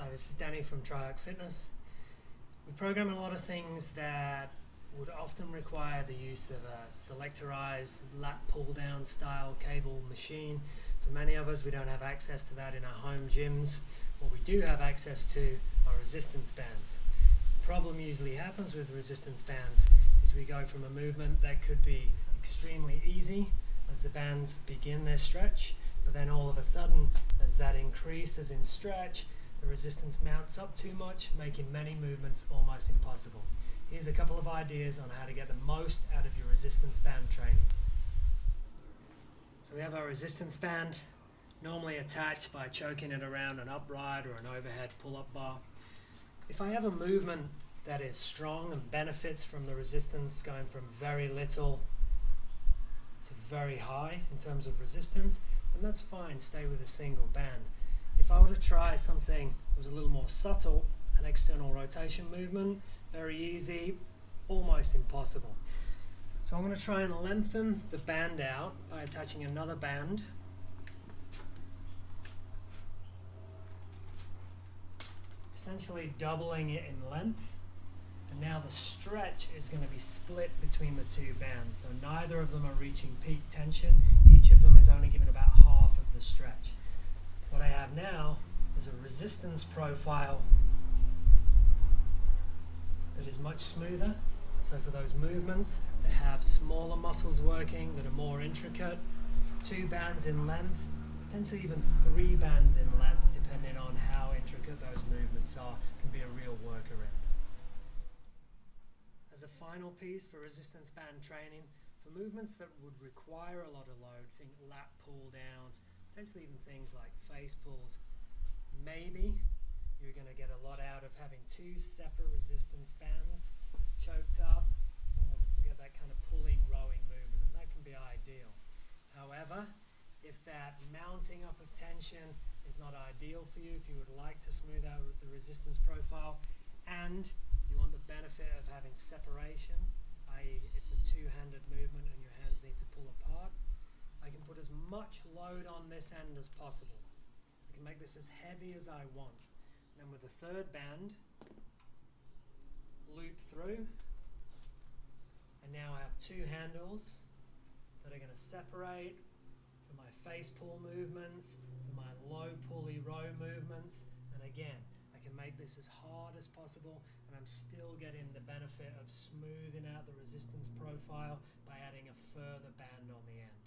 Hi, this is Danny from Triarch Fitness. We program a lot of things that would often require the use of a selectorized lat pull-down style cable machine. For many of us, we don't have access to that in our home gyms. What we do have access to are resistance bands. The problem usually happens with resistance bands is we go from a movement that could be extremely easy as the bands begin their stretch, but then all of a sudden, as that increases in stretch, the resistance mounts up too much, making many movements almost impossible. Here's a couple of ideas on how to get the most out of your resistance band training. So we have our resistance band, normally attached by choking it around an upright or an overhead pull-up bar. If I have a movement that is strong and benefits from the resistance going from very little to very high in terms of resistance, then that's fine, stay with a single band. If I were to try something that was a little more subtle, an external rotation movement, very easy, almost impossible. So I'm going to try and lengthen the band out by attaching another band. Essentially doubling it in length. And now the stretch is going to be split between the two bands. So neither of them are reaching peak tension. Each of them is only given about half of the stretch. What I have now is a resistance profile that is much smoother. So for those movements that have smaller muscles working, that are more intricate, 2 bands in length, potentially even 3 bands in length, depending on how intricate those movements are, can be a real workaround. As a final piece for resistance band training, for movements that would require a lot of load, think lat pull downs, potentially even things like face pulls, maybe you're going to get a lot out of having 2 separate resistance bands choked up, or get that kind of pulling, rowing movement, and that can be ideal. However, if that mounting up of tension is not ideal for you, if you would like to smooth out the resistance profile, and you want the benefit of having separation, i.e. it's a 2-handed movement and your hands need to pull apart, I can put as much load on this end as possible. I can make this as heavy as I want. And then with the 3rd band, loop through, and now I have 2 handles that are going to separate for my face pull movements, for my low pulley row movements, and again, I can make this as hard as possible, and I'm still getting the benefit of smoothing out the resistance profile by adding a further band on the end.